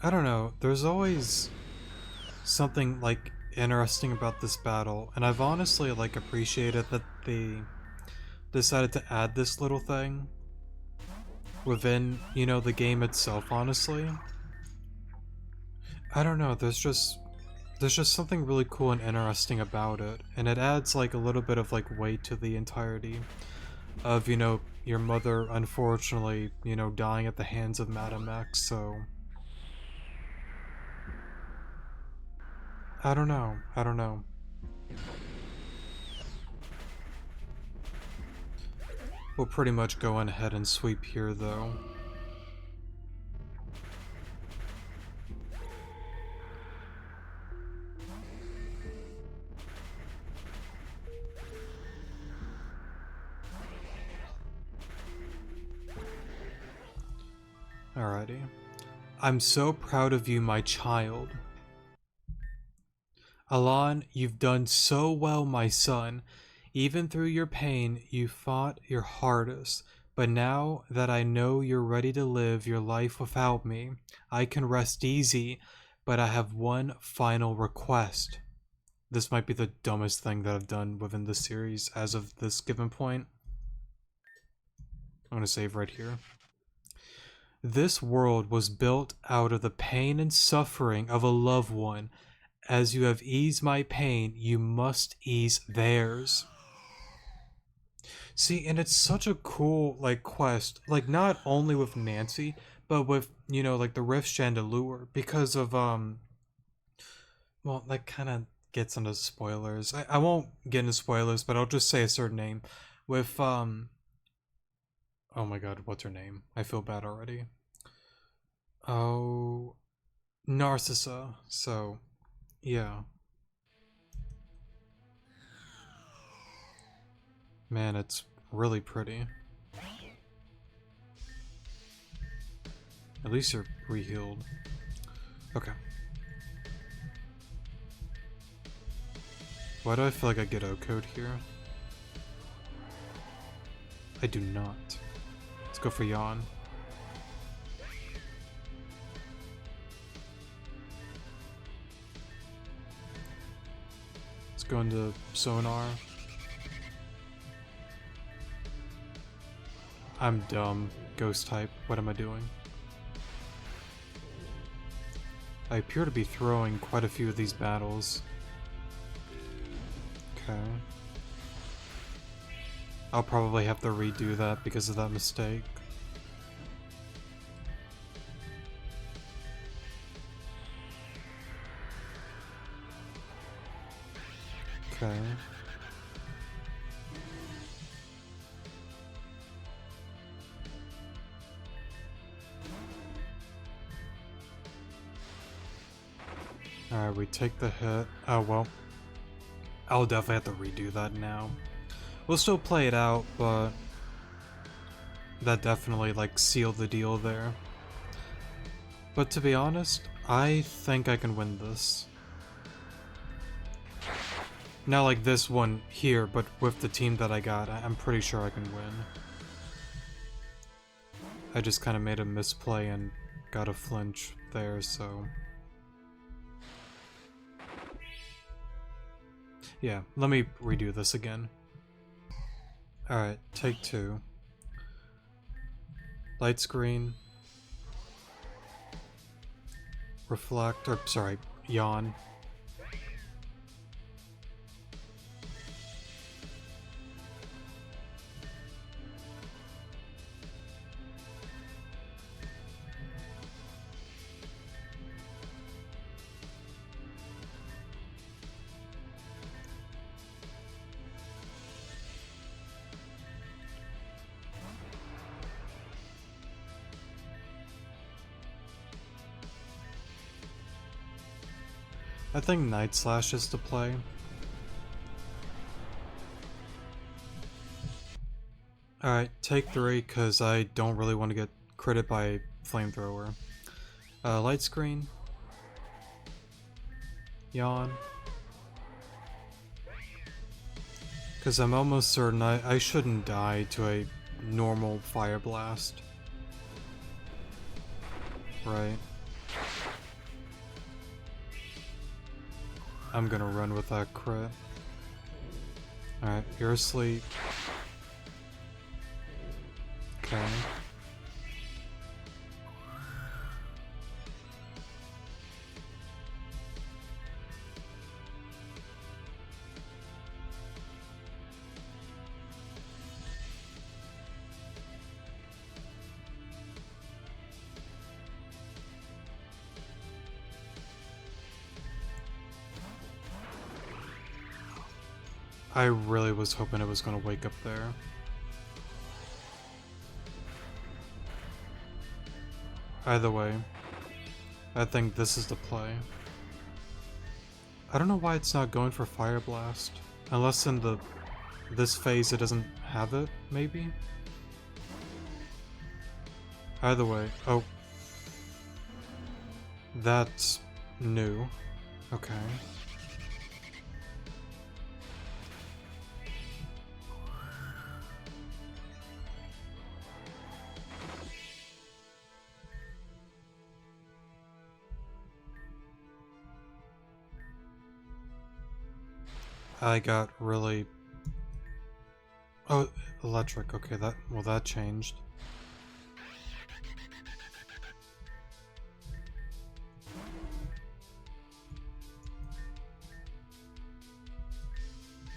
I don't know, there's always something like interesting about this battle, and I've honestly like appreciated that they decided to add this little thing within, you know, the game itself, honestly. I don't know, there's just something really cool and interesting about it, and it adds like a little bit of like weight to the entirety of, you know, your mother unfortunately, you know, dying at the hands of Madam X, so I don't know. We'll pretty much go on ahead and sweep here though. Alrighty. I'm so proud of you, my child. Alon, you've done so well, my son. Even through your pain, you fought your hardest. But now that I know you're ready to live your life without me, I can rest easy, but I have one final request. This might be the dumbest thing that I've done within the series as of this given point. I'm gonna save right here. This world was built out of the pain and suffering of a loved one. As you have eased my pain, you must ease theirs. See, and it's such a cool, like, quest, like, not only with Nancy, but with, you know, like, the Rift Chandelure, because of, well, that kind of gets into spoilers. I won't get into spoilers, but I'll just say a certain name. With, oh my god, what's her name? I feel bad already. Oh, Narcissa. So, yeah. Man, it's really pretty. At least you're re-healed. Okay. Why do I feel like I get O-code here? I do not. Let's go for Yawn. Let's go into Sonar. I'm dumb. Ghost type. What am I doing? I appear to be throwing quite a few of these battles. Okay. I'll probably have to redo that because of that mistake. Okay. Alright, we take the hit. Oh, well. I'll definitely have to redo that now. We'll still play it out, but that definitely, like, sealed the deal there. But to be honest, I think I can win this. Not like this one here, but with the team that I got, I'm pretty sure I can win. I just kind of made a misplay and got a flinch there, so... Yeah, let me redo this again. Alright, take 2. Light screen. Reflect, or sorry, Yawn. I think Night Slash is to play. Alright, take 3, because I don't really want to get critted by Flamethrower. Light screen. Yawn. Because I'm almost certain I shouldn't die to a normal Fire Blast. Right. I'm gonna run with that crit. Alright, you're asleep. Okay. I really was hoping it was gonna wake up there. Either way, I think this is the play. I don't know why it's not going for Fire Blast. Unless in this phase it doesn't have it, maybe? Either way, oh. That's new. Okay. I got really... Oh, electric. Okay, that changed.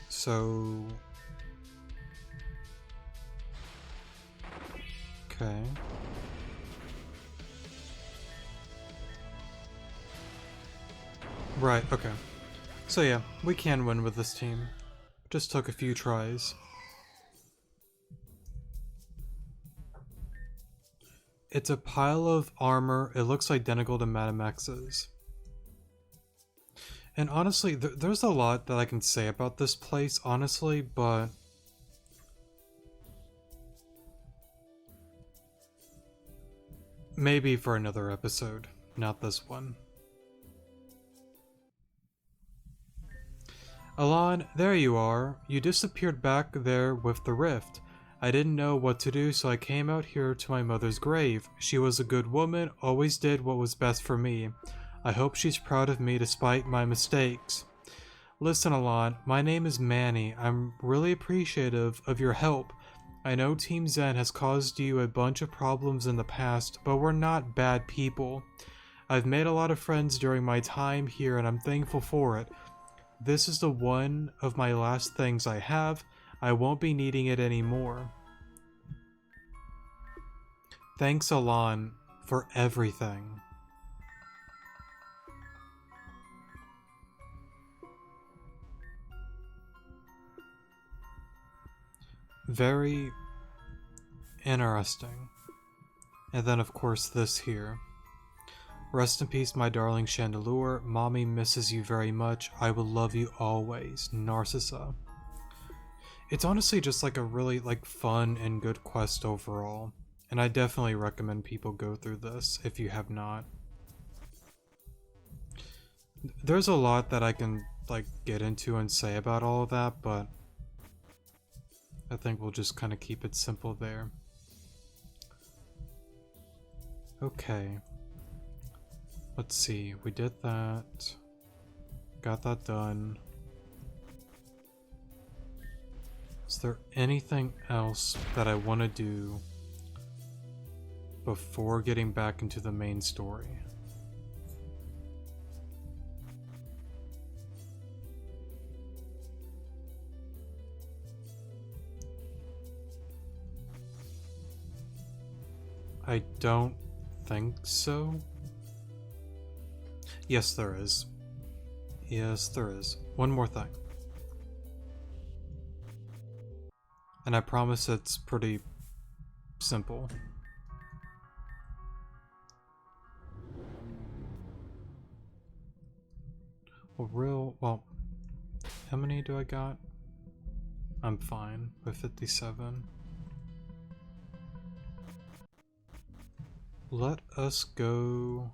So... Okay. Right, okay. So yeah, we can win with this team. Just took a few tries. It's a pile of armor. It looks identical to Madame X's. And honestly, there's a lot that I can say about this place, honestly, but maybe for another episode, not this one. Alon, there you are. You disappeared back there with the rift. I didn't know what to do, so I came out here to my mother's grave. She was a good woman, always did what was best for me. I hope she's proud of me despite my mistakes. Listen, Alon, my name is Manny. I'm really appreciative of your help. I know Team Zen has caused you a bunch of problems in the past, but we're not bad people. I've made a lot of friends during my time here, and I'm thankful for it. This is the one of my last things I have. I won't be needing it anymore. Thanks, Alon, for everything. Very interesting. And then, of course, this here. Rest in peace, my darling Chandelure. Mommy misses you very much. I will love you always, Narcissa. It's honestly just like a really fun and good quest overall. And I definitely recommend people go through this if you have not. There's a lot that I can get into and say about all of that, but I think we'll just kind of keep it simple there. Okay. Let's see, we did that. Got that done. Is there anything else that I want to do before getting back into the main story? I don't think so. Yes, there is. Yes, there is. One more thing. And I promise it's pretty simple. Well, how many do I got? I'm fine with 57. Let us go.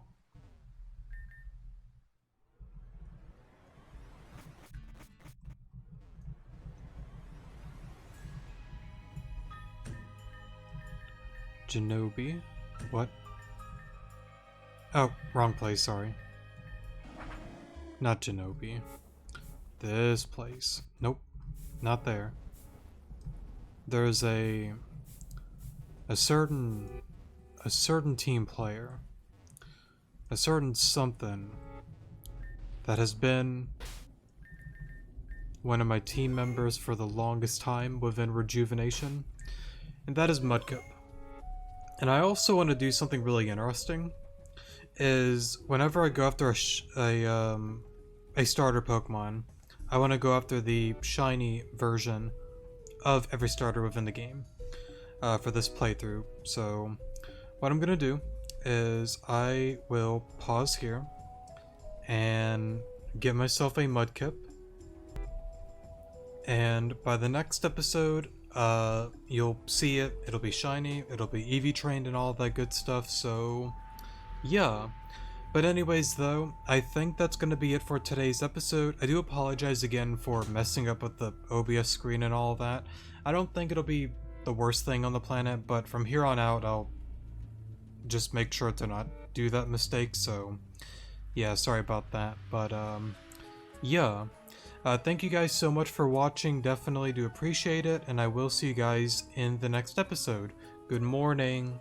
Genobi? What? Oh, wrong place, sorry. Not Genobi. This place. Nope, not there. There's a certain team player, a certain something that has been one of my team members for the longest time within Rejuvenation, and that is Mudkip. And I also want to do something really interesting, is whenever I go after a starter Pokemon, I want to go after the shiny version of every starter within the game for this playthrough. So what I'm going to do is I will pause here and get myself a Mudkip, and by the next episode you'll see it. It'll be shiny, it'll be EV trained and all that good stuff, so yeah. But anyways though, I think that's going to be it for today's episode. I do apologize again for messing up with the OBS screen and all that. I don't think it'll be the worst thing on the planet, but from here on out I'll just make sure to not do that mistake, so yeah, sorry about that. But yeah. Thank you guys so much for watching, definitely do appreciate it, and I will see you guys in the next episode. Good morning.